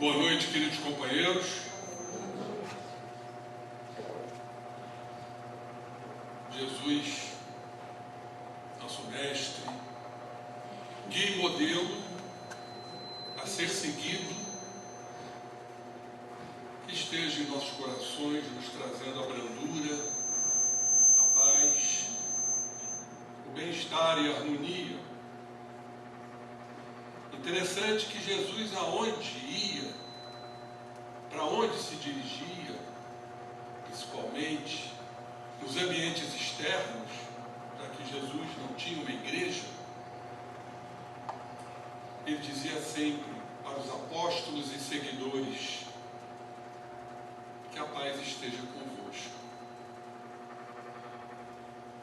Boa noite, queridos companheiros. Jesus, nosso mestre, guia e modelo a ser seguido, que esteja em nossos corações, nos trazendo a brandura, a paz, o bem-estar e a harmonia. Interessante que Jesus, aonde ia, para onde se dirigia, principalmente nos ambientes externos, já que Jesus não tinha uma igreja, ele dizia sempre para os apóstolos e seguidores: que a paz esteja convosco.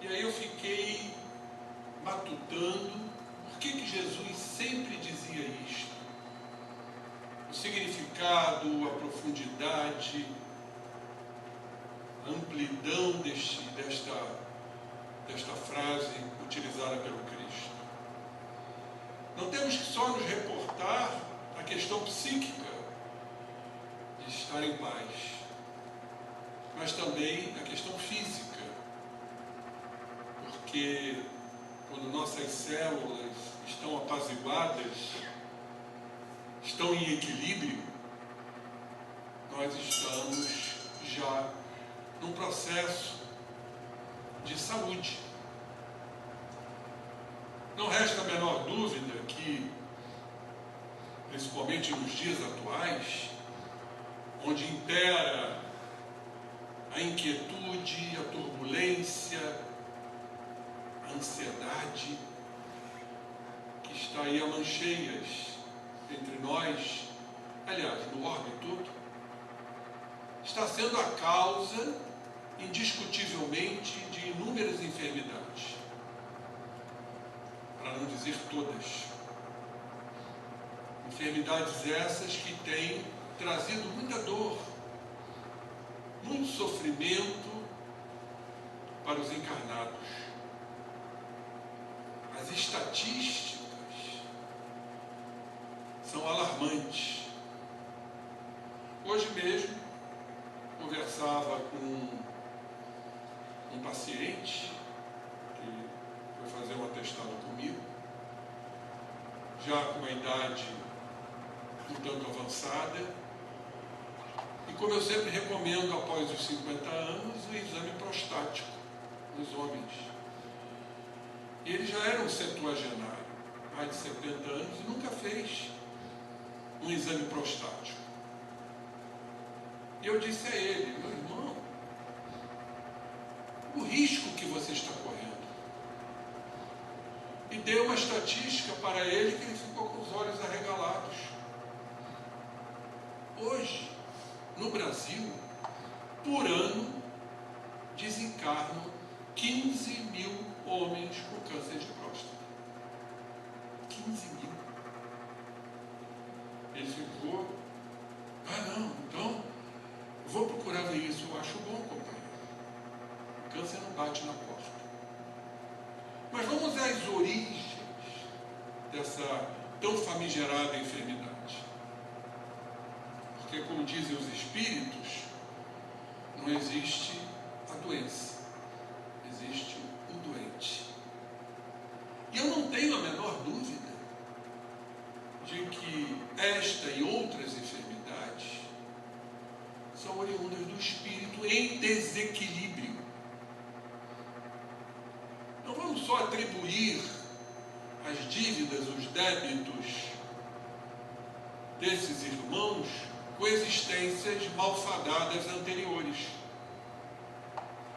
E aí eu fiquei matutando por que Jesus sempre dizia isto. O significado, a profundidade, a amplidão desta frase utilizada pelo Cristo. Não temos que só nos reportar à questão psíquica de estar em paz, mas também à questão física, porque quando nossas células estão apaziguadas, estão em equilíbrio, nós estamos já num processo de saúde. Não resta a menor dúvida que, principalmente nos dias atuais, onde impera a inquietude, a turbulência, a ansiedade, que está aí a mancheias entre nós, aliás, no orbe todo, está sendo a causa, indiscutivelmente, de inúmeras enfermidades, para não dizer todas. Enfermidades essas que têm trazido muita dor, muito sofrimento para os encarnados. As estatísticas são alarmantes. Hoje mesmo, conversava com um paciente que foi fazer um atestado comigo, já com uma idade um tanto avançada, e como eu sempre recomendo após os 50 anos, o exame prostático nos homens. E ele já era um septuagenário, mais de 70 anos, e nunca fez um exame prostático. E eu disse a ele: meu irmão, o risco que você está correndo. E dei uma estatística para ele que ele ficou com os olhos arregalados. Hoje, no Brasil, por ano, desencarnam 15 mil homens com câncer de próstata. 15 mil. Ele ficou: não, então eu vou procurar ver isso. Eu acho bom, companheiro. O câncer não bate na porta. Mas vamos às origens dessa tão famigerada enfermidade. Porque, como dizem os espíritos, não existe a doença, existe o doente. E eu não tenho a menor dúvida de que esta e outras enfermidades são oriundas do espírito em desequilíbrio. Não vamos só atribuir as dívidas, os débitos desses irmãos com existências malfadadas anteriores.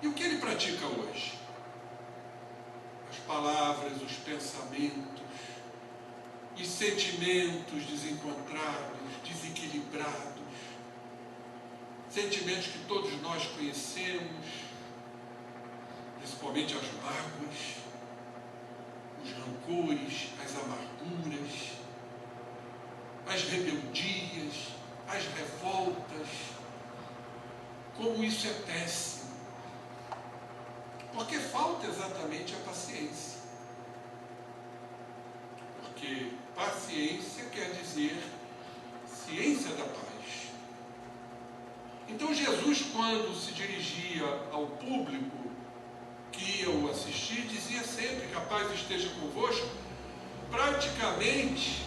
E o que ele pratica hoje? As palavras, os pensamentos, os sentimentos desencontrados, desequilibrados, sentimentos que todos nós conhecemos, principalmente as mágoas, os rancores, as amarguras, as rebeldias, as revoltas. Como isso é péssimo, porque falta exatamente a paciência. Porque paciência quer dizer ciência da paz. Então Jesus, quando se dirigia ao público que ia o assistir, dizia sempre que a paz esteja convosco, praticamente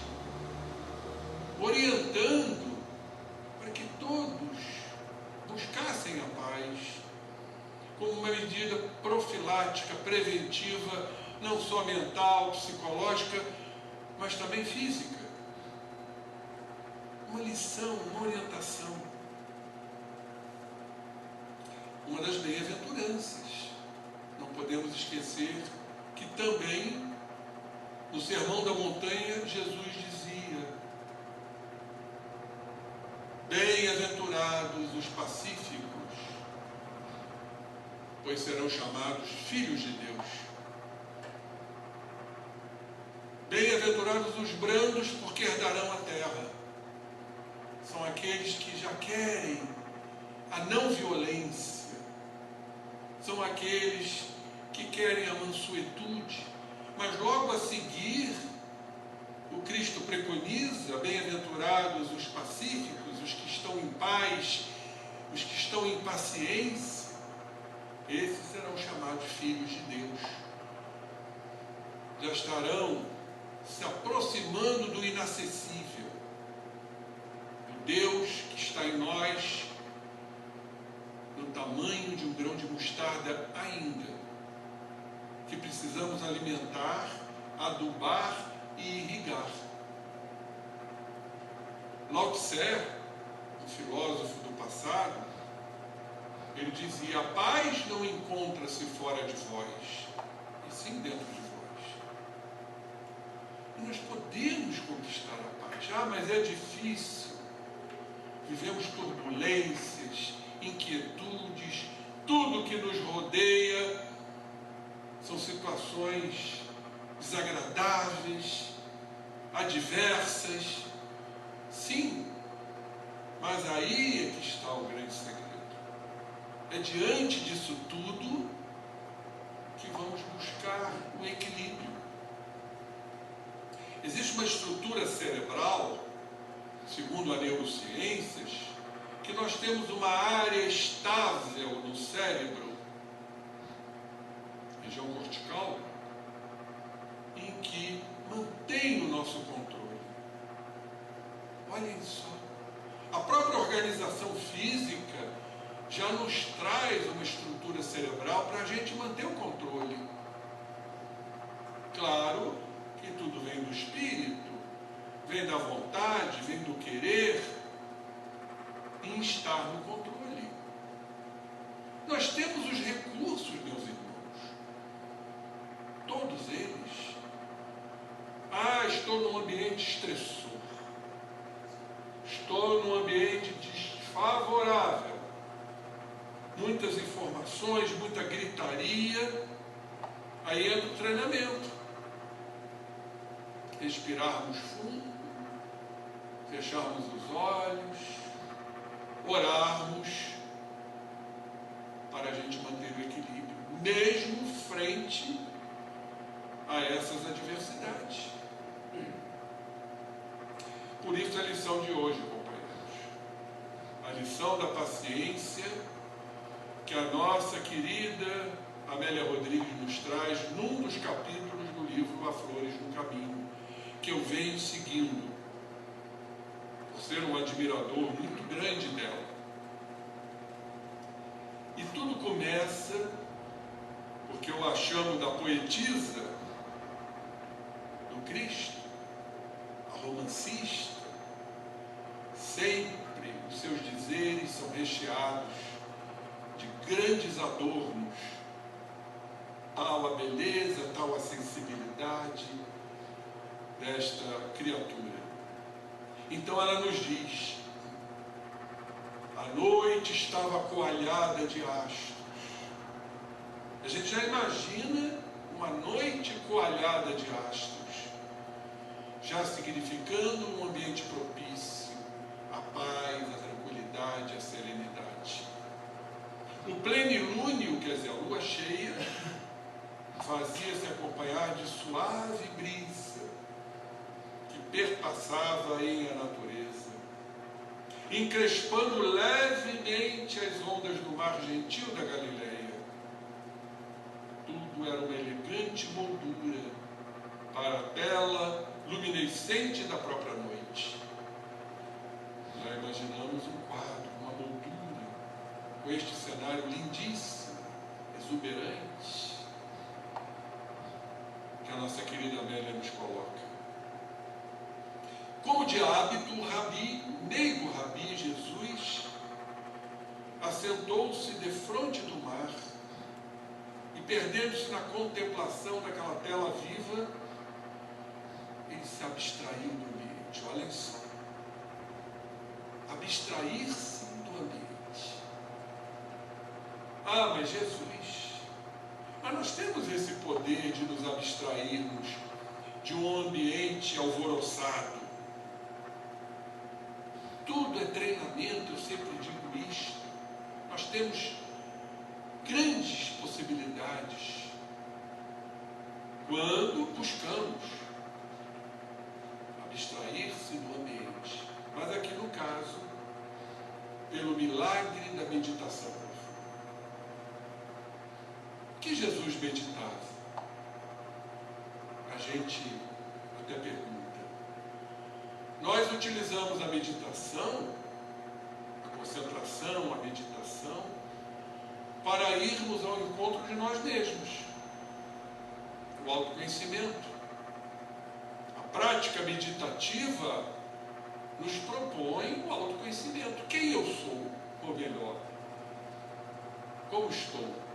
orientando para que todos buscassem a paz como uma medida profilática, preventiva, não só mental, psicológica, mas também física. Uma lição, uma orientação. Uma das bem-aventuranças. Não podemos esquecer que também no Sermão da Montanha Jesus dizia: bem-aventurados os pacíficos, pois serão chamados filhos de Deus. Bem-aventurados os brandos, porque herdarão a terra. São aqueles que já querem a não violência. São aqueles que querem a mansuetude. Mas logo a seguir, o Cristo preconiza: bem-aventurados os pacíficos, os que estão em paz, os que estão em paciência. Esses serão chamados filhos de Deus. Já estarão se aproximando do inacessível, do Deus que está em nós, no tamanho de um grão de mostarda ainda, que precisamos alimentar, adubar e irrigar. Lao Tse, um filósofo do passado, ele dizia: a paz não encontra-se fora de vós, e sim dentro de vós. E nós podemos conquistar a paz. Ah, mas é difícil. Vivemos turbulências, inquietudes, tudo que nos rodeia são situações desagradáveis, adversas. Sim, mas aí é que está o grande segredo. É diante disso tudo que vamos buscar o equilíbrio. Existe uma estrutura cerebral, segundo a neurociências, que nós temos uma área estável no cérebro, região cortical, em que mantém o nosso controle. Olhem só, a própria organização física já nos traz uma estrutura cerebral para a gente manter o controle. Claro que tudo vem do espírito, vem da vontade, vem do querer em estar no controle. Nós temos os recursos, meus irmãos, todos eles. Ah, estou num ambiente estressor, estou num ambiente desfavorável, muitas informações, muita gritaria. Aí entra o treinamento. Respirarmos fundo, fecharmos os olhos, orarmos para a gente manter o equilíbrio, mesmo frente a essas adversidades. Por isso a lição de hoje, companheiros, a lição da paciência que a nossa querida Amélia Rodrigues nos traz num dos capítulos do livro Há Flores no Caminho, que eu venho seguindo, por ser um admirador muito grande dela. E tudo começa porque eu a chamo da poetisa do Cristo, a romancista. Sempre os seus dizeres são recheados de grandes adornos, tal a beleza, tal a sensibilidade desta criatura. Então ela nos diz: a noite estava coalhada de astros. A gente já imagina uma noite coalhada de astros, já significando um ambiente propício à paz, à tranquilidade, à serenidade. O plenilúnio, quer dizer, a lua cheia, fazia-se acompanhar de suave brisa que perpassava em a natureza. encrespando levemente as ondas do mar gentil da Galileia. Tudo era uma elegante moldura para a tela luminescente da própria noite. Já imaginamos um quadro, uma moldura, com este cenário lindíssimo, exuberante, que a nossa querida Amélia nos coloca. Como de hábito, o rabi, meigo rabi, Jesus, assentou-se defronte do mar e, perdendo-se na contemplação daquela tela viva, ele se abstraiu do ambiente. Olhem só. Abstrair-se do ambiente. Ah, mas Jesus, mas nós temos esse poder de nos abstrairmos de um ambiente alvoroçado. Tudo é treinamento, eu sempre digo isto. Nós temos grandes possibilidades quando buscamos abstrair-se do ambiente. Mas aqui no caso, pelo milagre da meditação. O que Jesus meditava? A gente até pergunta. Nós utilizamos a meditação, a concentração, a meditação, para irmos ao encontro de nós mesmos. O autoconhecimento. A prática meditativa nos propõe o autoconhecimento. Quem eu sou? Ou melhor, como estou?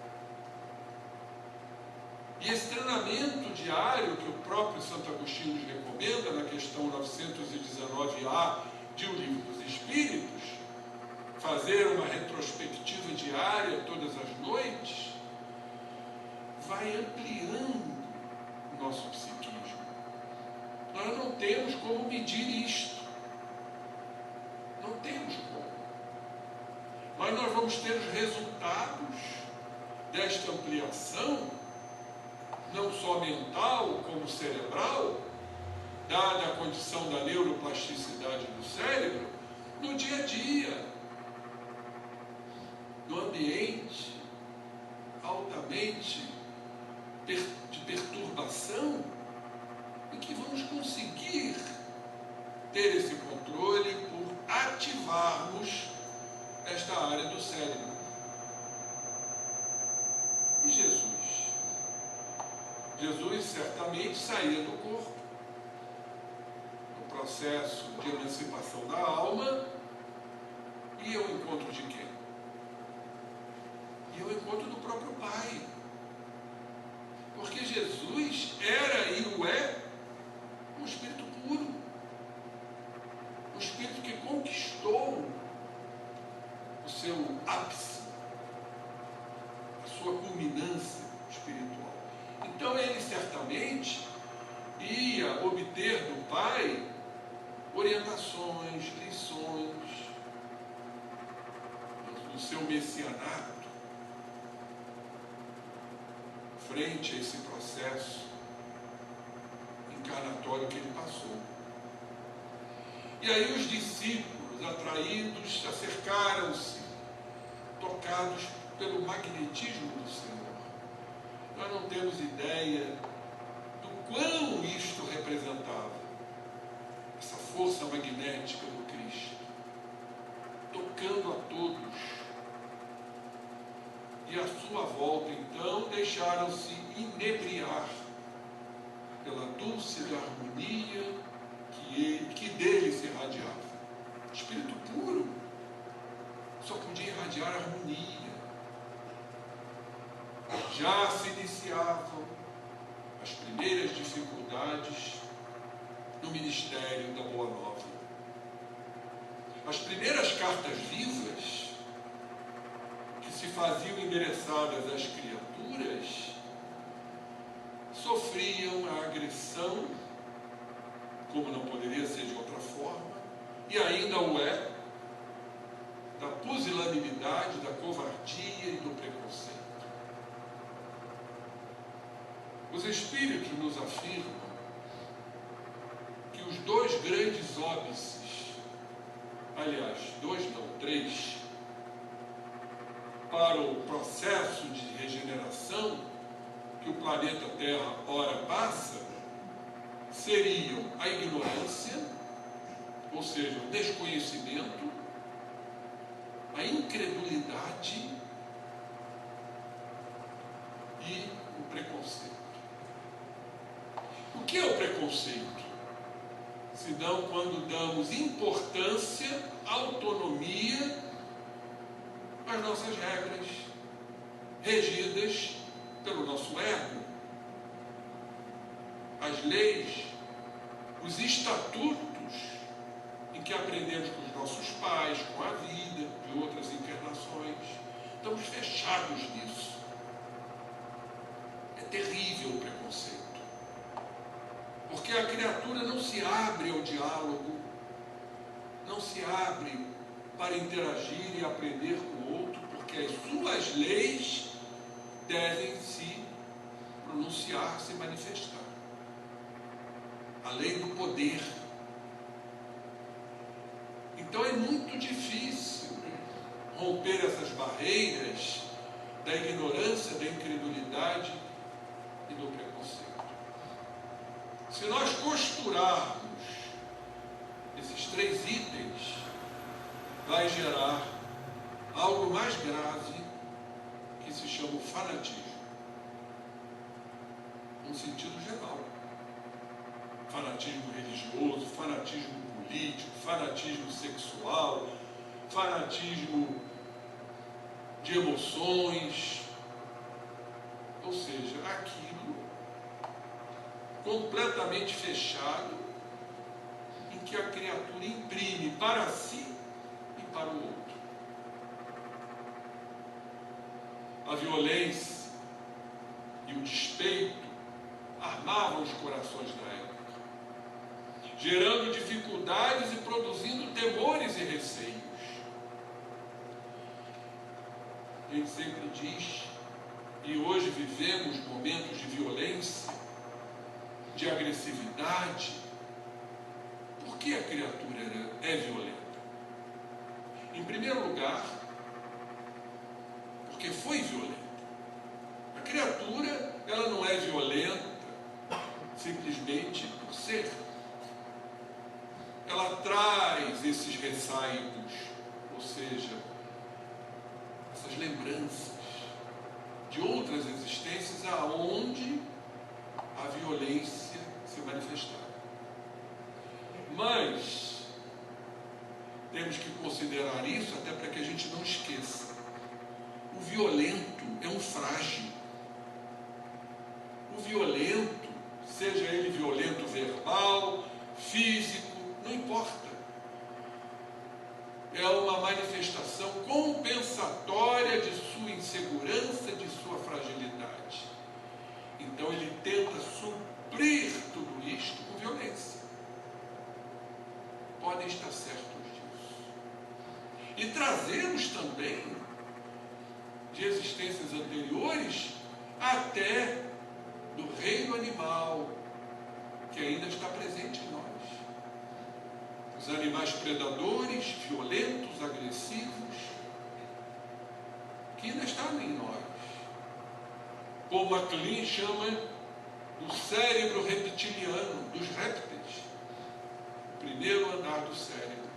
E esse treinamento diário que o próprio Santo Agostinho nos recomenda na questão 919A de O Livro dos Espíritos, fazer uma retrospectiva diária todas as noites, vai ampliando o nosso psiquismo. Nós não temos como medir isto. Não temos como. Mas nós vamos ter os resultados desta ampliação, não só mental como cerebral, dada a condição da neuroplasticidade do cérebro, no dia a dia, no ambiente altamente de perturbação, em que vamos conseguir ter esse controle por ativarmos esta área do cérebro. E Jesus certamente saía do corpo, no processo de emancipação da alma, e ao encontro de quem? E ao encontro do próprio Pai. Porque Jesus era e o é um espírito puro, um espírito que conquistou o seu ápice, a sua culminância espiritual. Então ele certamente ia obter do Pai orientações, lições do seu messianato frente a esse processo encarnatório que ele passou. E aí os discípulos, atraídos, acercaram-se, tocados pelo magnetismo do Senhor. Nós não temos ideia do quão isto representava, essa força magnética do Cristo, tocando a todos. E à sua volta, então, deixaram-se inebriar pela dulce harmonia que dele se irradiava. O espírito puro só podia irradiar harmonia. Já se iniciavam as primeiras dificuldades no ministério da Boa Nova. As primeiras cartas vivas que se faziam endereçadas às criaturas sofriam a agressão, como não poderia ser de outra forma, e ainda o é, da pusilanimidade, da covardia e do preconceito. Os Espíritos nos afirmam que os dois grandes óbices aliás, 2 não, 3, para o processo de regeneração que o planeta Terra ora passa, seriam a ignorância, ou seja, o desconhecimento, a incredulidade e o preconceito. O que é o preconceito? Senão quando damos importância, autonomia às nossas regras, regidas pelo nosso ego, as leis, os estatutos em que aprendemos com os nossos pais, com a vida, de outras encarnações. Estamos fechados nisso. É terrível o preconceito. Porque a criatura não se abre ao diálogo, não se abre para interagir e aprender com o outro, porque as suas leis devem se pronunciar, se manifestar. A lei do poder. Então é muito difícil romper essas barreiras da ignorância, da incredulidade e do preconceito. Se nós costurarmos esses 3 itens, vai gerar algo mais grave que se chama o fanatismo, no sentido geral. Fanatismo religioso, fanatismo político, fanatismo sexual, fanatismo de emoções, ou seja, aquilo completamente fechado em que a criatura imprime para si e para o outro. A violência e o despeito armavam os corações da época, gerando dificuldades e produzindo temores e receios. A gente sempre diz, e hoje vivemos momentos de violência, de agressividade. Por que a criatura é violenta? Em primeiro lugar, porque foi violenta. A criatura, ela não é violenta simplesmente por ser. Ela traz esses ressaicos, ou seja, essas lembranças de outras existências aonde a violência se manifestar. Mas temos que considerar isso até para que a gente não esqueça. O violento é um frágil. O violento, seja ele violento verbal, físico, não importa. É uma manifestação compensatória de sua insegurança, de sua fragilidade. Então ele tenta suprir tudo isto com violência. Podem estar certos disso. E trazemos também de existências anteriores até do reino animal, que ainda está presente em nós. Os animais predadores, violentos, agressivos, que ainda estão em nós. Paul MacLean chama do cérebro reptiliano, dos répteis, o primeiro andar do cérebro,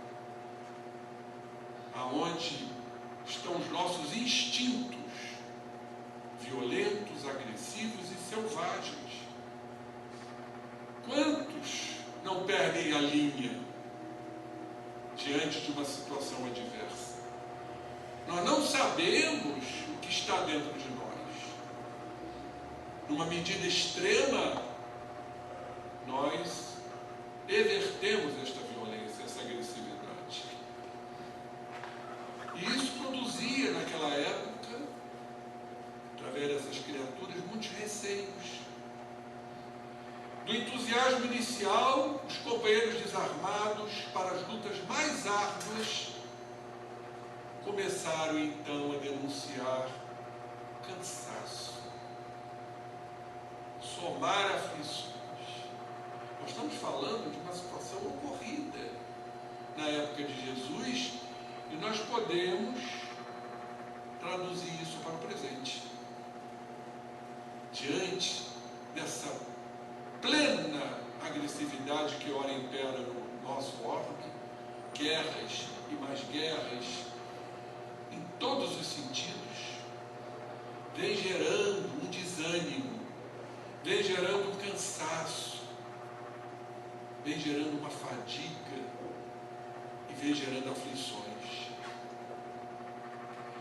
aonde estão os nossos instintos, violentos, agressivos e selvagens. Quantos não perdem a linha diante de uma situação adversa? Nós não sabemos o que está dentro de nós. Numa medida extrema, nós revertemos esta violência, essa agressividade. E isso produzia naquela época, através dessas criaturas, muitos receios. Do entusiasmo inicial, os companheiros desarmados para as lutas mais árduas começaram então a denunciar cansaço, somar aflições. Nós estamos falando de uma situação ocorrida na época de Jesus, e nós podemos traduzir isso para o presente. Diante dessa plena agressividade que ora impera no nosso orbe, guerras e mais guerras, em todos os sentidos, vem gerando um desânimo, vem gerando um cansaço, vem gerando uma fadiga e vem gerando aflições.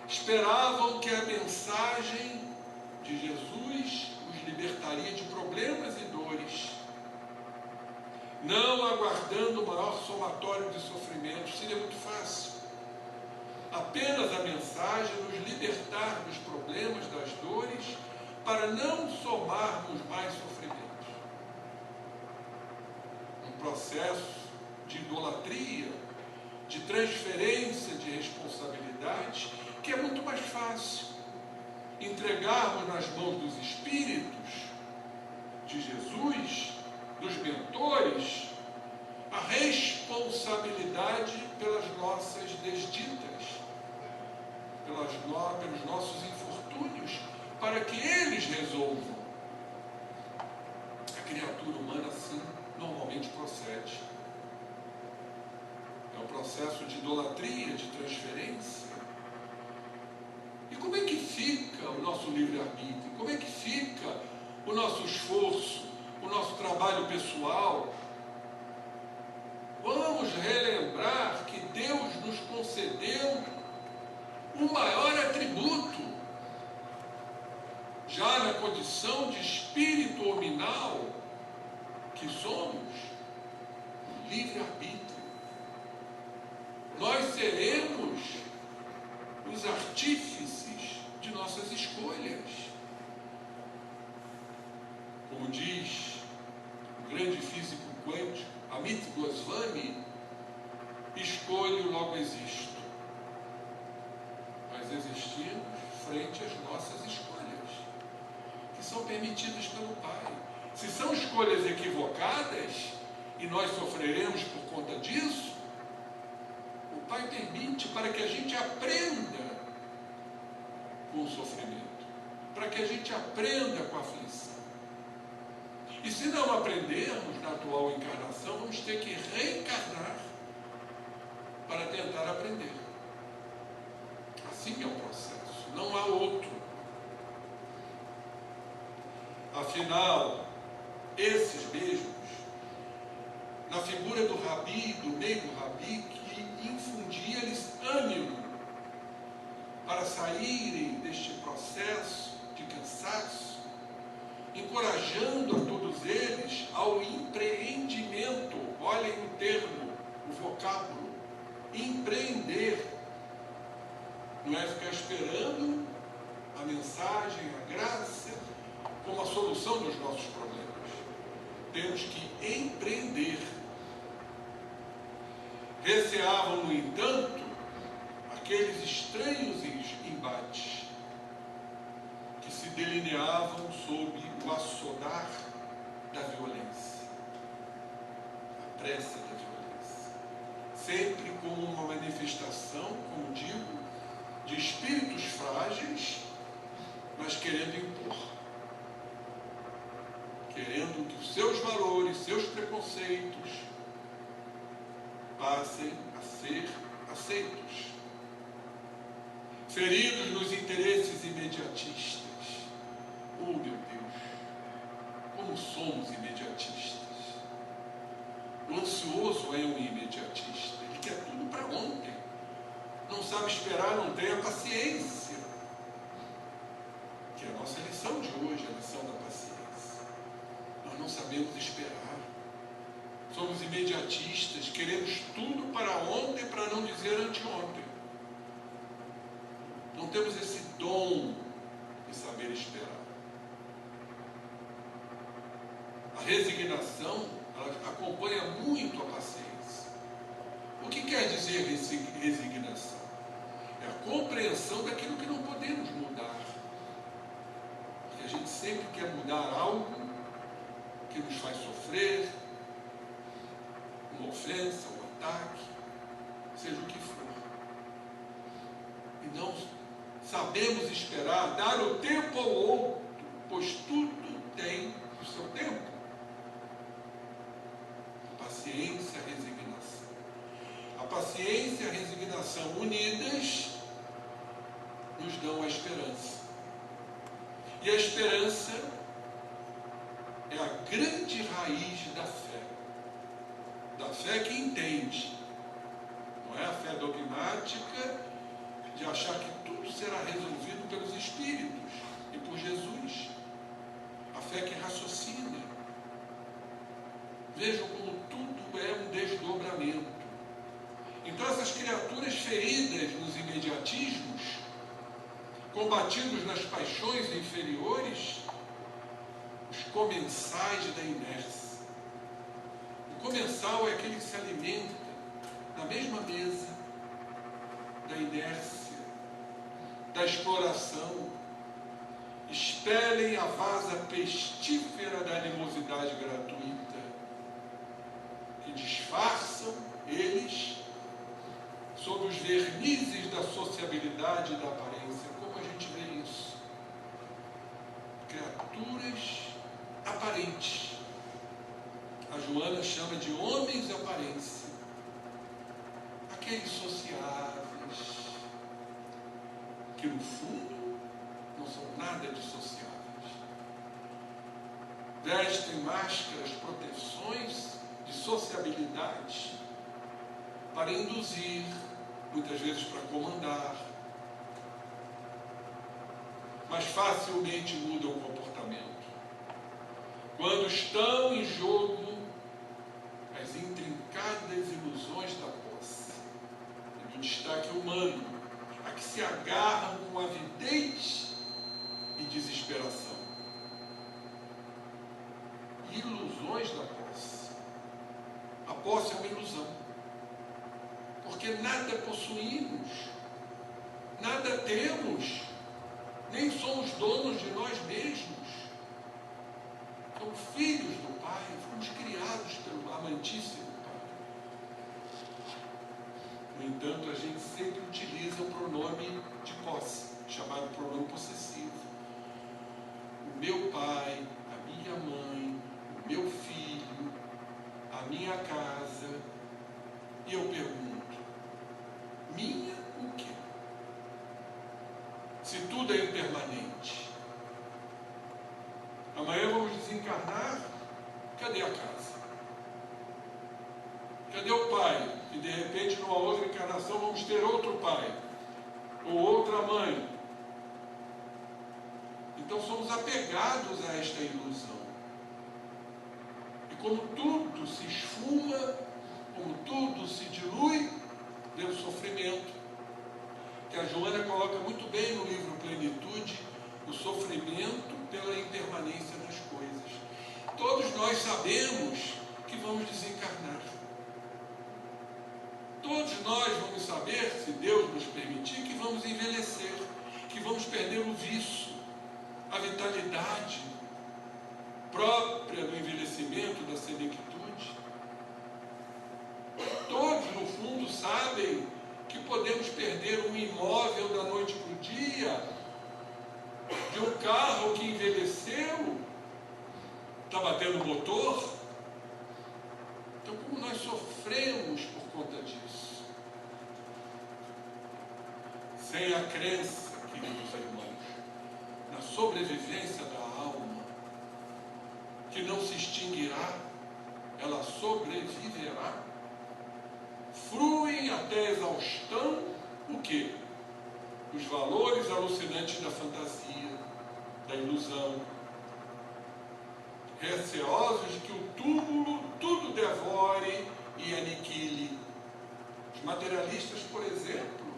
Esperavam que a mensagem de Jesus os libertaria de problemas e dores, não aguardando o maior somatório de sofrimentos. Seria muito fácil apenas a mensagem nos libertar dos problemas, das dores, para não somarmos mais sofrimentos. Um processo de idolatria, de transferência de responsabilidades, que é muito mais fácil entregarmos nas mãos dos espíritos de Jesus, dos mentores, a responsabilidade pelas nossas desditas, pelos nossos infortúnios, para que eles resolvam. A criatura humana, assim, normalmente procede. É um processo de idolatria, de transferência. E como é que fica o nosso livre-arbítrio? Como é que fica o nosso esforço, o nosso trabalho pessoal? Vamos relembrar que Deus nos concedeu o maior atributo, já na condição de espírito hominal que somos, o livre-arbítrio. Nós seremos os artífices de nossas escolhas. Como diz o grande físico quântico Amit Goswami, escolho, logo existo. Nós existimos frente às nossas escolhas, que são permitidas pelo Pai. Se são escolhas equivocadas, e nós sofreremos por conta disso, o Pai permite para que a gente aprenda com o sofrimento, para que a gente aprenda com a aflição. E se não aprendermos na atual encarnação, vamos ter que reencarnar para tentar aprender. Assim é o processo, não há outro. Afinal, esses mesmos, na figura do Rabi, do nego Rabi, que infundia-lhes ânimo para saírem deste processo de cansaço, encorajando a todos eles ao empreendimento. Olhem o termo, o vocábulo, empreender. Não é ficar esperando a mensagem, a graça, como a solução dos nossos problemas. Temos que empreender. Receavam, no entanto, aqueles estranhos embates que se delineavam sob o assodar da violência, a pressa da violência, sempre como uma manifestação, como digo, de espíritos frágeis, mas querendo impor, querendo que os seus valores, seus preconceitos passem a ser aceitos, feridos nos interesses imediatistas. Oh, meu Deus, como somos imediatistas. O ansioso é um imediatista, ele quer tudo para ontem, não sabe esperar, não tem a paciência, que é a nossa lição de hoje, a lição da paciência. Nós não sabemos esperar, somos imediatistas, queremos tudo para ontem, para não dizer anteontem. Não temos esse dom de saber esperar. A resignação, ela acompanha muito a paciência. O que quer dizer resignação? É a compreensão daquilo que não podemos mudar. Porque a gente sempre quer mudar algo que nos faz sofrer, uma ofensa, um ataque. seja o que for. E não sabemos esperar, dar o tempo ao outro, pois tudo tem o seu tempo. A paciência, a resignação. A paciência e a resignação unidas nos dão a esperança. E a esperança é a grande raiz da fé. Da fé que entende. Não é a fé dogmática de achar que tudo será resolvido pelos Espíritos e por Jesus. A fé que raciocina. Vejam como tudo é um desdobramento. Então essas criaturas feridas nos imediatismos, combatidos nas paixões inferiores, os comensais da inércia. O comensal é aquele que se alimenta na mesma mesa da inércia, da exploração, expelem a vasa pestífera da animosidade gratuita, que disfarçam eles sob os vernizes da sociabilidade e da aparência. Como a gente vê isso? Criaturas aparentes. A Joana chama de homens de aparência. Aqueles sociáveis, que no fundo não são nada de sociáveis. Vestem máscaras, proteções de sociabilidade para induzir, muitas vezes para comandar, mas facilmente mudam o comportamento. Quando estão em jogo as intrincadas ilusões da posse e do destaque humano, a que se agarram com avidez e desesperação. Ilusões da posse. A posse é uma ilusão. Porque nada possuímos, nada temos, nem somos donos de nós mesmos. Somos filhos do Pai, fomos criados pelo amantíssimo Pai. No entanto, a gente sempre utiliza o pronome de posse, chamado pronome possessivo. O meu pai, a minha mãe, o meu filho, a minha casa. E eu pergunto, minha o quê? Se tudo é impermanente. Amanhã vamos desencarnar, cadê a casa? Cadê o pai? E de repente, numa outra encarnação, vamos ter outro pai, ou outra mãe. Então somos apegados a esta ilusão. E como tudo se esfuma, como tudo se dilui, vem o sofrimento, que a Joana coloca muito bem no livro Plenitude, o sofrimento pela impermanência das coisas. Todos nós sabemos que vamos desencarnar. Todos nós vamos saber, se Deus nos permitir, que vamos envelhecer, que vamos perder o vício, a vitalidade própria do envelhecimento, da senectude. Todos, no fundo, sabem que podemos perder um imóvel da noite para o dia, de um carro que envelheceu, está batendo motor. Então, como nós sofremos por conta disso? Sem a crença, queridos irmãos, na sobrevivência da alma, que não se extinguirá, ela sobreviverá, fruem até a exaustão o quê? Os valores alucinantes da fantasia, da ilusão, receosos de que o túmulo tudo devore e aniquile. Os materialistas, por exemplo,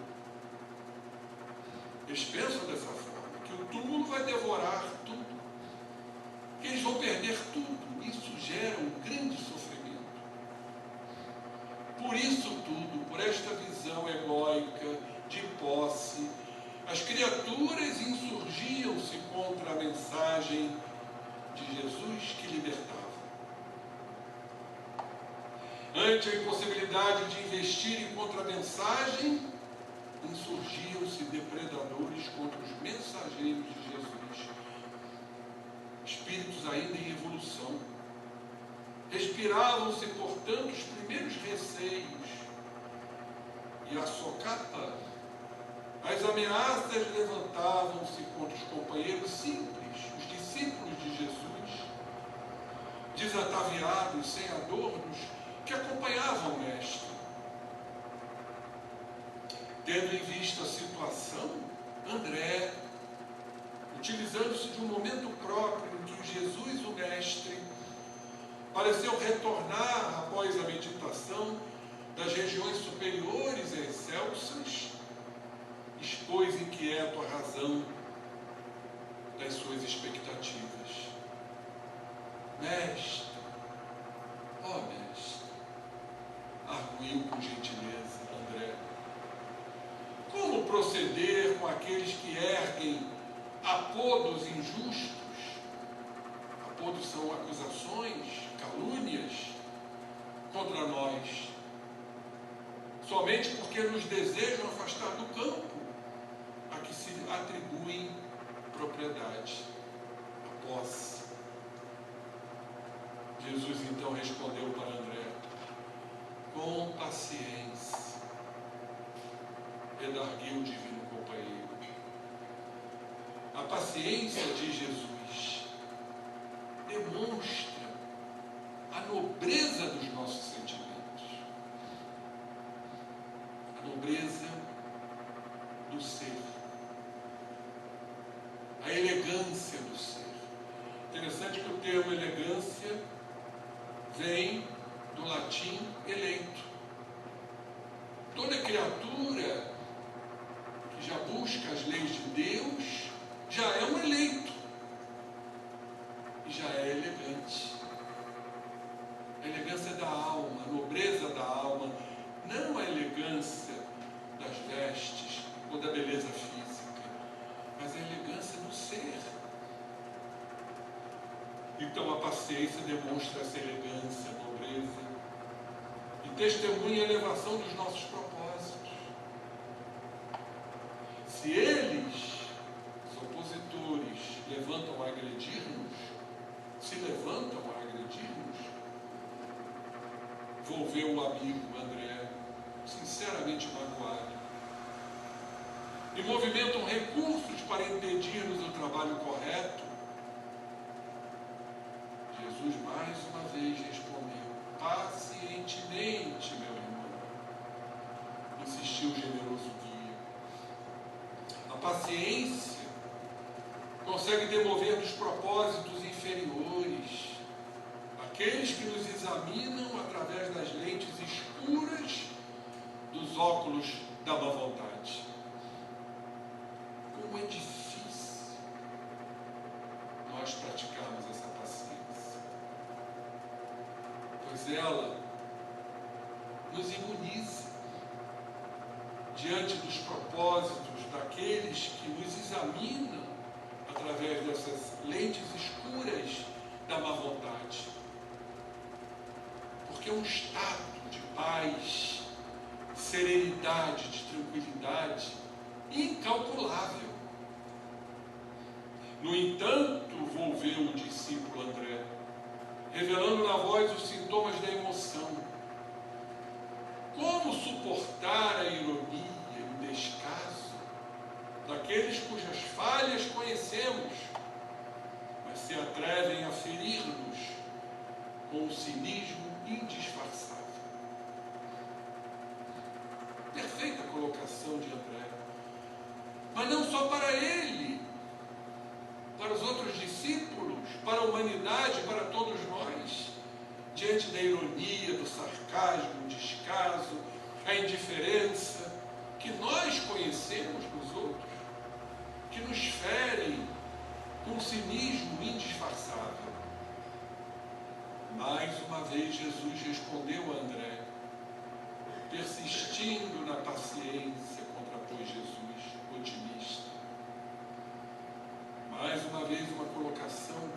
eles pensam dessa forma, que o túmulo vai devorar tudo, que eles vão perder tudo. Isso gera um grande sofrimento. Por isso tudo, por esta visão egóica, de posse, as criaturas insurgiam-se contra a mensagem de Jesus que libertava. Perante a impossibilidade de investir em contramensagem, insurgiam-se depredadores contra os mensageiros de Jesus, espíritos ainda em evolução. Respiravam-se, portanto, os primeiros receios, e a socapa, as ameaças levantavam-se contra os companheiros simples, os discípulos de Jesus, desataviados, sem adornos, que acompanhavam o Mestre. Tendo em vista a situação, André, utilizando-se de um momento próprio em que Jesus, o Mestre, pareceu retornar após a meditação das regiões superiores e excelsas, expôs inquieto a razão das suas expectativas. Mestre, ó Mestre, arguiu com gentileza André, como proceder com aqueles que erguem apodos injustos? Apodos são acusações, calúnias contra nós, somente porque nos desejam afastar do campo a que se atribuem propriedade, a posse. Jesus então respondeu para André: com paciência, redarguiu o divino companheiro. A paciência de Jesus demonstra a nobreza dos nossos sentimentos, a nobreza do ser, a elegância do ser. Interessante que o termo elegância vem do latim eleito. Toda criatura que já busca as leis de Deus já é um eleito e já é elegante. A elegância da alma, a nobreza da alma, não a elegância das vestes ou da beleza física, mas a elegância do ser. Então a paciência demonstra essa elegância, nobreza, e testemunha a elevação dos nossos propósitos. Se eles, os opositores, levantam a agredir-nos, se levantam a agredir-nos, vou ver o amigo André sinceramente magoado, e movimentam recursos para impedir-nos o trabalho correto. Jesus mais uma vez respondeu: pacientemente, meu irmão, insistiu o generoso guia. A paciência consegue demover dos propósitos inferiores aqueles que nos examinam através das lentes escuras dos óculos da má vontade. Como é difícil nós praticarmos essa paciência, pois ela nos imuniza diante dos propósitos daqueles que nos examinam através dessas lentes escuras da má vontade. Porque é um estado de paz, serenidade, de tranquilidade incalculável. No entanto, volveu o discípulo André, revelando na voz os sintomas da emoção. Como suportar a ironia e o descaso daqueles cujas falhas conhecemos, mas se atrevem a ferir-nos com um cinismo indisfarçável? Perfeita colocação de André, mas não só para ele, para os outros discípulos, para a humanidade, para todos nós, diante da ironia, do sarcasmo, do descaso, a indiferença que nós conhecemos nos outros, que nos ferem com um cinismo indisfarçável. Mais uma vez Jesus respondeu a André, persistindo na paciência, contrapôs Jesus, otimista. Mais uma vez uma colocação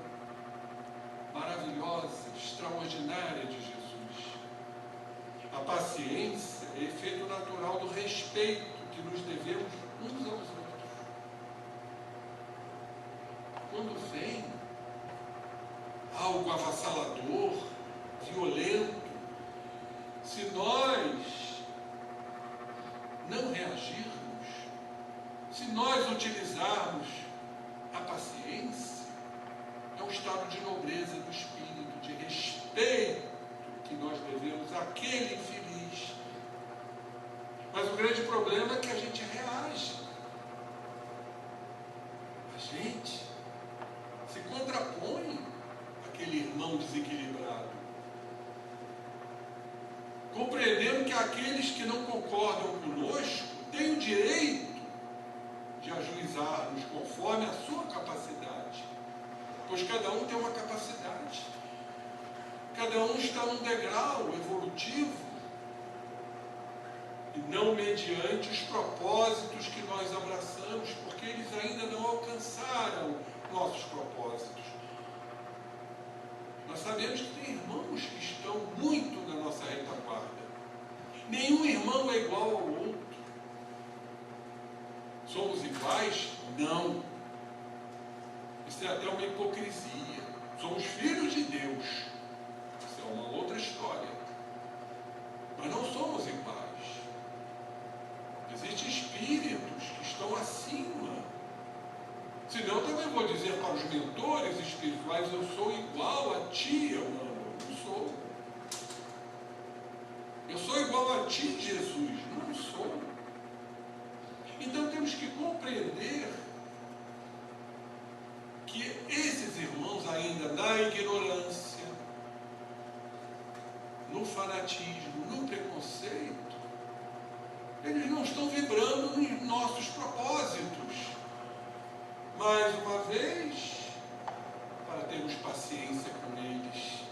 maravilhosa, extraordinária de Jesus. paciência é efeito natural do respeito que nos devemos uns aos outros. Quando vem algo avassalador, violento, se nós não reagirmos, se nós utilizarmos a paciência, é um estado de nobreza do espírito, de respeito que nós devemos àquele infeliz. Mas o grande problema é que a gente reage. A gente se contrapõe àquele irmão desequilibrado, compreendendo que aqueles que não concordam conosco têm o direito de ajuizar-nos conforme a sua capacidade, pois cada um tem uma capacidade, cada um está num degrau evolutivo e não mediante os propósitos que nós abraçamos, porque eles ainda não alcançaram nossos propósitos. Nós sabemos que tem irmãos que estão muito na nossa retaguarda. Nenhum irmão é igual ao outro. Somos iguais? Não. Isso é até uma hipocrisia. Somos filhos de Deus. Isso é uma outra história. Mas não somos iguais. Existem espíritos que estão acima. Senão também vou dizer para os mentores espirituais, eu sou igual a ti, Emmanuel. Não sou. Eu sou igual a ti, Jesus. Não sou. Então temos que compreender que esses irmãos ainda na ignorância, no fanatismo, no preconceito, eles não estão vibrando nos nossos propósitos. Mais uma vez, para termos paciência com eles.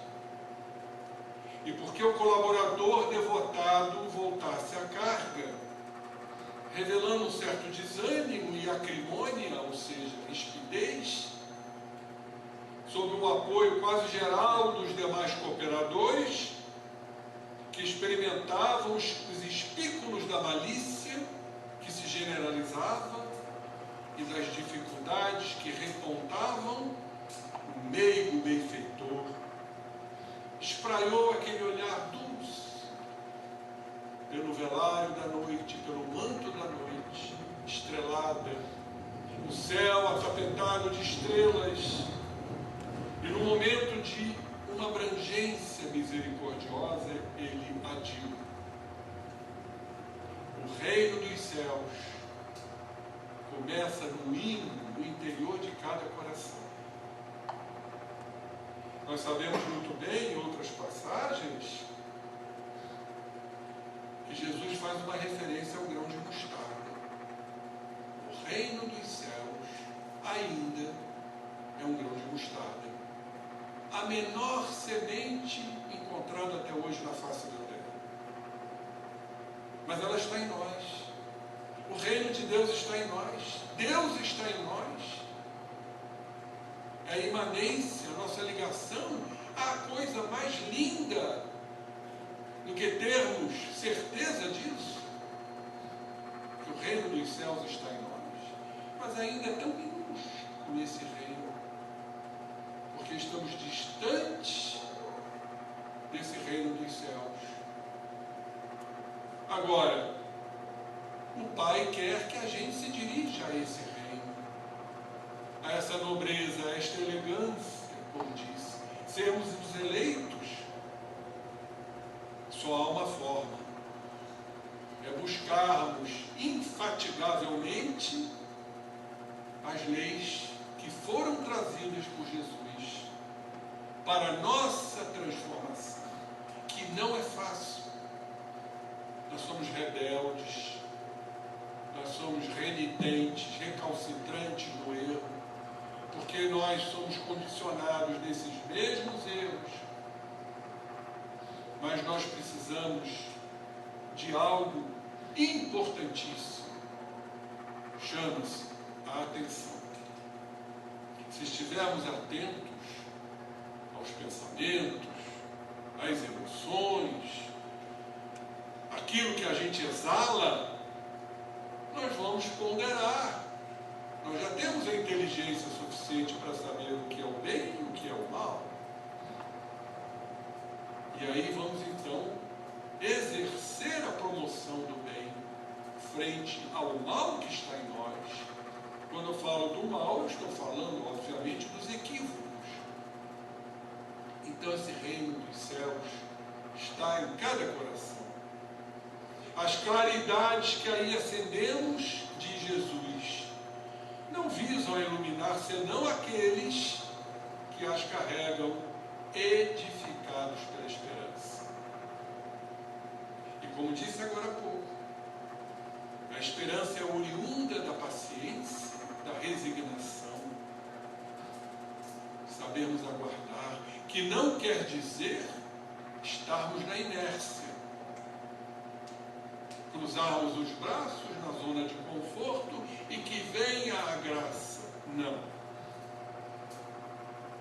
E porque o colaborador devotado voltasse à carga, revelando um certo desânimo e acrimônia, ou seja, rispidez, sob o apoio quase geral dos demais cooperadores, que experimentavam os espículos da malícia que se generalizava e das dificuldades que repontavam, o meigo benfeitor espraiou aquele olhar dulce pelo velário da noite, pelo manto da noite, estrelada, o céu atapetado de estrelas, e no momento de uma abrangência misericordiosa, ele adiu: o reino dos céus começa no hino, no interior de cada coração. Nós sabemos muito bem, em outras passagens, que Jesus faz uma referência ao grão de mostarda. O reino dos céus ainda é um grão de mostarda. A menor semente encontrada até hoje na face da terra. Mas ela está em nós. O reino de Deus está em nós. Deus está em nós. É a imanência, a nossa ligação. A coisa mais linda do que termos certeza disso, que o reino dos céus está em nós. Mas ainda é tão minúsculo esse reino, porque estamos distantes desse reino dos céus. Agora, o Pai quer que a gente se dirija a esse reino, a essa nobreza, a esta elegância, como disse, sermos os eleitos. Só há uma forma: é buscarmos infatigavelmente as leis que foram trazidas por Jesus para a nossa transformação, que não é fácil. Nós somos rebeldes, nós somos renitentes, recalcitrantes no erro, porque nós somos condicionados nesses mesmos erros. Mas nós precisamos de algo importantíssimo. Chama-se a atenção. Se estivermos atentos aos pensamentos, às emoções, aquilo que a gente exala, nós vamos ponderar. Nós já temos a inteligência suficiente para saber o que é o bem e o que é o mal. E aí vamos então exercer a promoção do bem frente ao mal que está em nós. Quando eu falo do mal, eu estou falando, obviamente, dos equívocos. Então esse reino dos céus está em cada coração. As claridades que aí acendemos de Jesus não visam iluminar senão aqueles que as carregam edificados pela esperança. E como disse agora há pouco, a esperança é oriunda da paciência, da resignação. Sabemos aguardar, que não quer dizer estarmos na inércia, cruzarmos os braços na zona de conforto e que venha a graça. Não.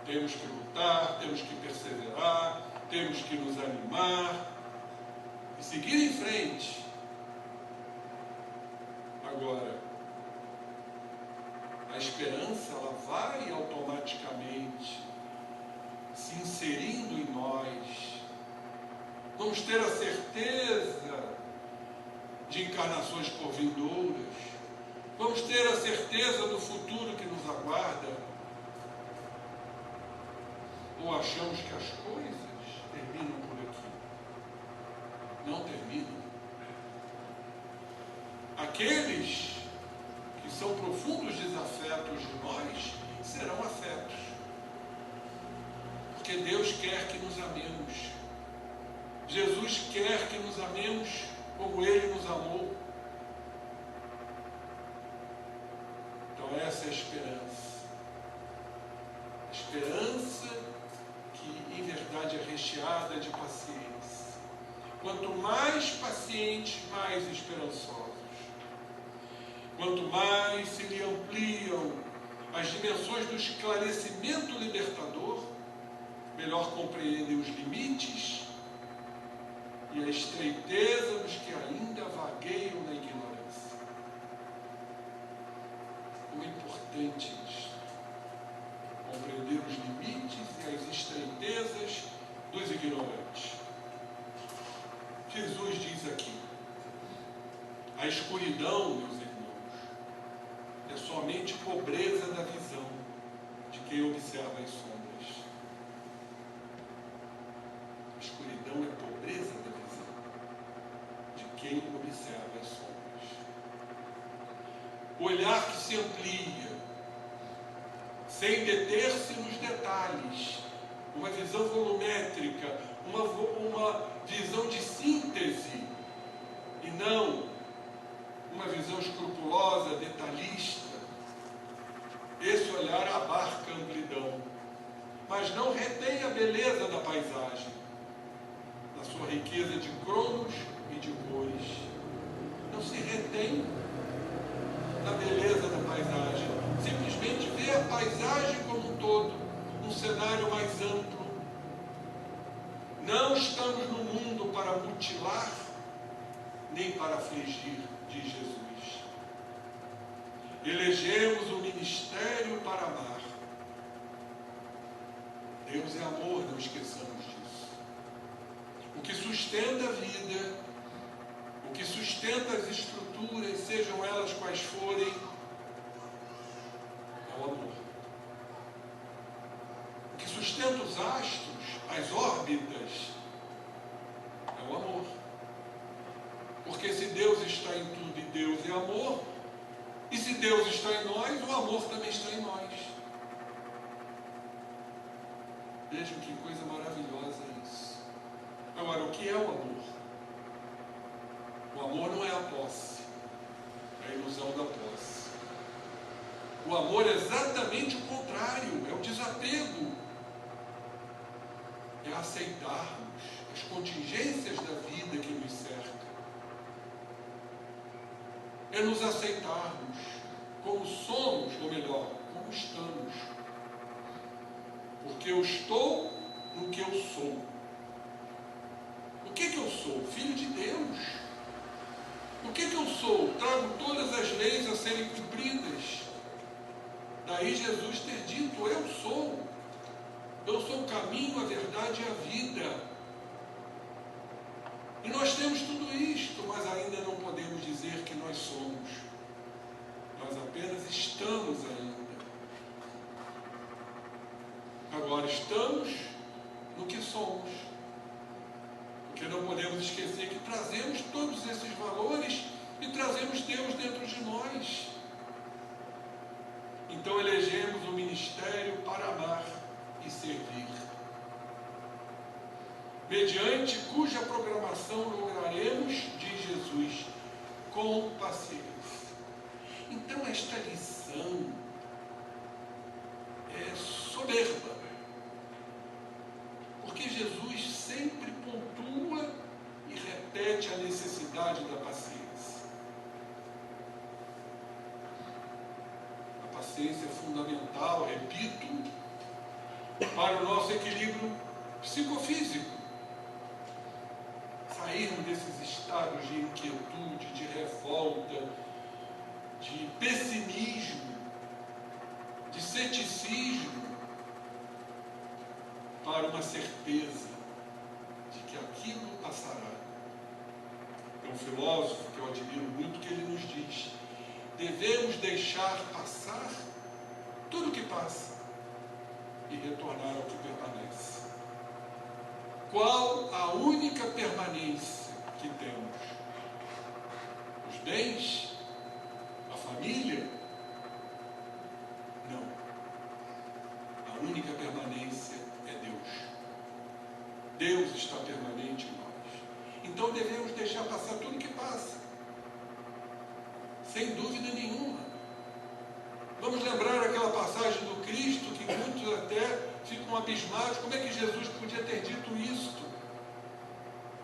Temos que lutar, temos que perseverar, temos que nos animar e seguir em frente. Agora, a esperança, ela vai automaticamente se inserindo em nós. Vamos ter a certeza de encarnações por vindouras. Vamos ter a certeza do futuro que nos aguarda. Ou achamos que as coisas terminam por aqui? Não terminam. Aqueles que são profundos desafetos de nós serão afetos. Porque Deus quer que nos amemos. Jesus quer que nos amemos como Ele nos amou. Então essa é a esperança. A esperança que em verdade é recheada de paciência. Quanto mais pacientes, mais esperançosos. Quanto mais se lhe ampliam as dimensões do esclarecimento libertador, melhor compreendem os limites e a estreiteza dos que ainda vagueiam na ignorância. Como é importante isso, compreender os limites e as estreitezas dos ignorantes. Jesus diz aqui, a escuridão, meus irmãos, é somente pobreza da visão de quem observa as sombras. A escuridão é pobreza da visão quem observa as sombras. O olhar que se amplia, sem deter-se nos detalhes, uma visão volumétrica, uma visão de síntese, e não uma visão escrupulosa, detalhista. Esse olhar abarca a amplidão, mas não retém a beleza da paisagem, na sua riqueza de cromos e de cores. Não se retém na beleza da paisagem, simplesmente vê a paisagem como um todo, um cenário mais amplo. Não estamos no mundo para mutilar, nem para afligir, diz Jesus. Elegemos o ministério para amar. Deus é amor, não esqueçamos disso. O que sustenta a vida, o que sustenta as estruturas, sejam elas quais forem, é o amor. O que sustenta os astros, as órbitas, é o amor. Porque se Deus está em tudo e Deus é amor, e se Deus está em nós, o amor também está em nós. Vejam que coisa maravilhosa isso. Agora, o que é o amor? O amor não é a posse, é a ilusão da posse. O amor é exatamente o contrário, é o desapego. É aceitarmos as contingências da vida que nos cerca. É nos aceitarmos como somos, ou melhor, como estamos. Porque eu estou no que eu sou. O que eu sou? Filho de Deus. ouvi Jesus ter dito: eu sou o caminho, a verdade e a vida. E nós temos tudo isto, mas ainda não podemos dizer que nós somos. Nós apenas estamos ainda. Agora estamos no que somos. Porque não podemos esquecer que trazemos todos esses valores e trazemos Deus dentro de nós. Então elegemos o ministério para amar e servir, mediante cuja programação lograremos, diz Jesus, com paciência. Então esta lição é soberba, porque Jesus sempre pontua e repete a necessidade da paciência. A paciência é fundamental, repito, para o nosso equilíbrio psicofísico. Sairmos desses estados de inquietude, de revolta, de pessimismo, de ceticismo, para uma certeza de que aquilo passará. É um filósofo que eu admiro muito que ele nos diz: devemos deixar passar tudo o que passa e retornar ao que permanece. Qual a única permanência que temos? Os bens? A família? Não. A única permanência é Deus. Deus está permanente em nós. Então devemos deixar passar tudo que passa, sem dúvida nenhuma. Vamos lembrar aquela passagem do Cristo que muitos até ficam abismados. Como é que Jesus podia ter dito isto?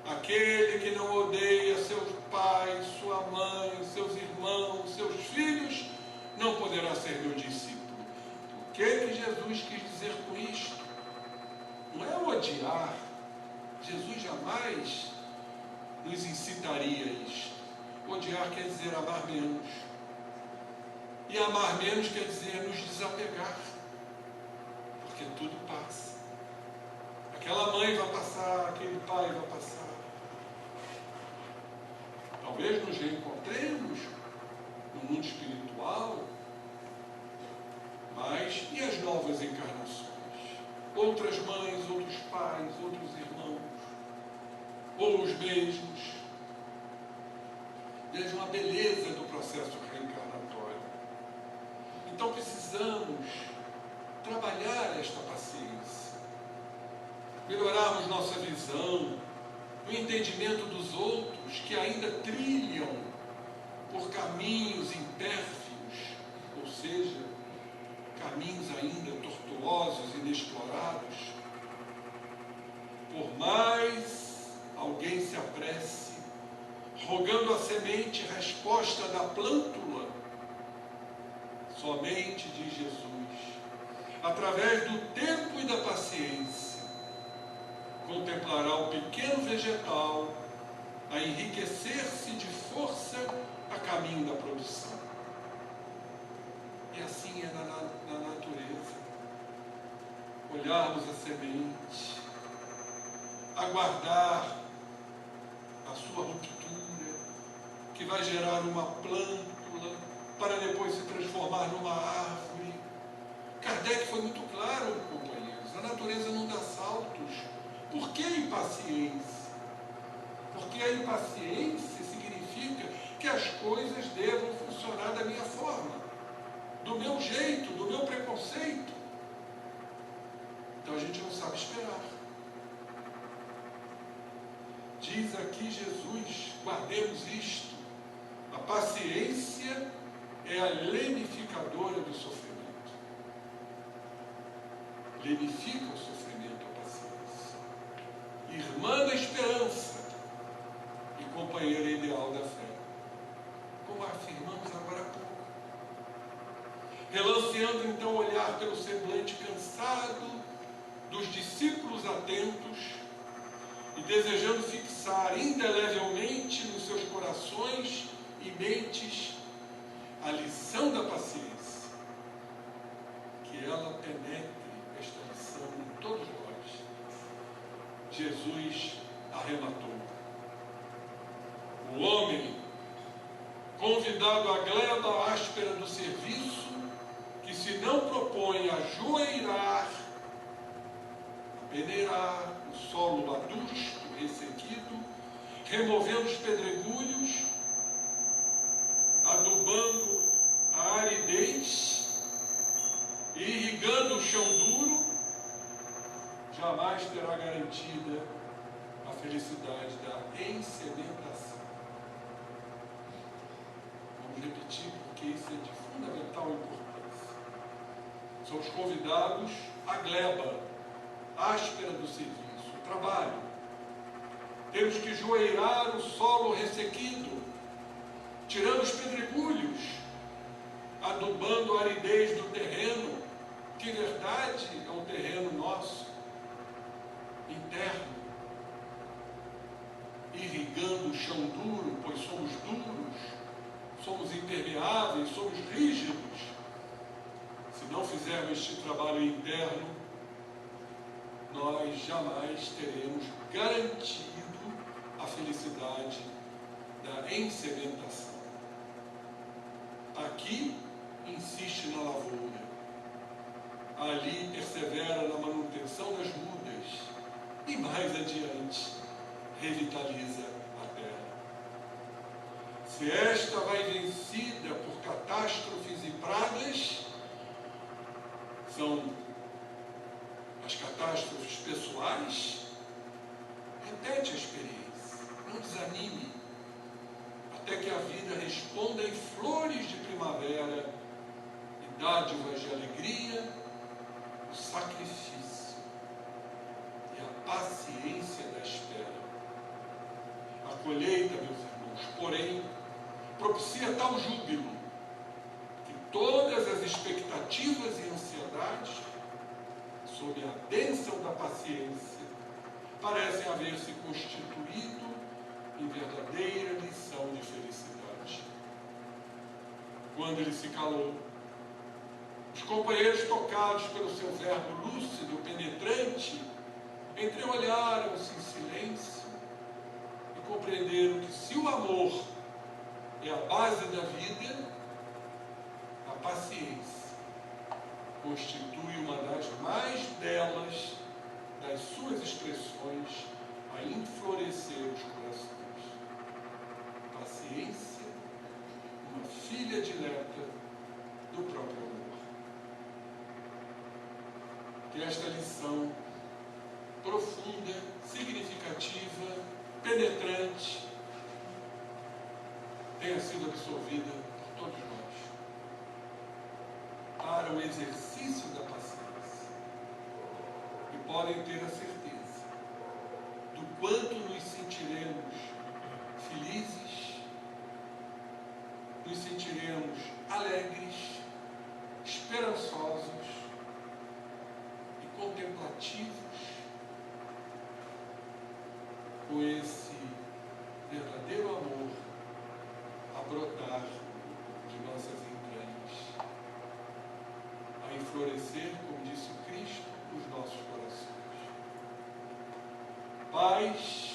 Aquele que não odeia seu pai, sua mãe, seus irmãos, seus filhos, não poderá ser meu discípulo. O que Jesus quis dizer com isto? Não é odiar. Jesus jamais nos incitaria a isto. Odiar quer dizer amar menos. E amar menos quer dizer nos desapegar. Porque tudo passa. Aquela mãe vai passar, aquele pai vai passar. Talvez nos reencontremos no mundo espiritual, mas e as novas encarnações? Outras mães, outros pais, outros irmãos, ou os mesmos. Vejam a beleza do processo reencarnatório. Então precisamos trabalhar esta paciência, melhorarmos nossa visão, o entendimento dos outros que ainda trilham por caminhos impérfios, ou seja, caminhos ainda tortuosos, inexplorados. Por mais alguém se apresse, rogando a semente resposta da plântula, somente, diz Jesus, através do tempo e da paciência, contemplará o pequeno vegetal a enriquecer-se de força a caminho da produção. E assim é na natureza. Olharmos a semente, aguardar a sua ruptura, que vai gerar uma plântula, para depois se transformar numa árvore. Kardec foi muito claro, companheiros. A natureza não dá saltos. Por que impaciência? Porque a impaciência significa que as coisas devam funcionar da minha forma, do meu jeito, do meu preconceito. Então a gente não sabe esperar. Diz aqui Jesus, guardemos isto: a paciência é a lenificadora do sofrimento. Lenifica o sofrimento a paciência. Irmã da esperança e companheira ideal da fé. Como afirmamos agora há pouco. Relanceando então o olhar pelo semblante cansado dos discípulos atentos e desejando fixar indelevelmente nos seus corações e mentes a lição da paciência. penetre esta lição em todos nós. Jesus arrematou. O homem, convidado à gleba áspera do serviço, que se não propõe a joeirar, a peneirar o solo adusto, ressequido, removendo os pedregulhos, adubando a aridez e irrigando o chão duro, jamais terá garantida a felicidade da ensedentação. Vamos repetir, porque isso é de fundamental importância. Somos convidados à gleba áspera do serviço, o trabalho. Temos que joeirar o solo ressequido, tirando os pedregulhos, adubando a aridez do terreno, que em verdade é um terreno nosso, interno, irrigando o chão duro, pois somos duros, somos impermeáveis, somos rígidos. Se não fizermos este trabalho interno, nós jamais teremos garantido a felicidade da ensedentação. Aqui insiste na lavoura, ali persevera na manutenção das mudas e mais adiante revitaliza a terra. Se esta vai vencida por catástrofes e pragas, são as catástrofes pessoais, repete a experiência, não desanime, até que a vida responda em flores de primavera e dádivas de alegria, o sacrifício e a paciência da espera. A colheita, meus irmãos, porém, propicia tal júbilo que todas as expectativas e ansiedades, sob a bênção da paciência, parecem haver se constituído em verdadeira lição de felicidade. Quando ele se calou, os companheiros, tocados pelo seu verbo lúcido, penetrante, entreolharam-se em silêncio e compreenderam que se o amor é a base da vida, a paciência constitui uma das mais belas das suas expressões a enflorescer os corações. Paciência, uma filha dileta do próprio amor. Que esta lição profunda, significativa, penetrante, tenha sido absorvida por todos nós, para o exercício da paciência. E podem ter a certeza do quanto nos sentiremos felizes, nos sentiremos alegres, esperançosos e contemplativos com esse verdadeiro amor a brotar de nossas entranhas, a enflorescer, como disse o Cristo, nos nossos corações. Paz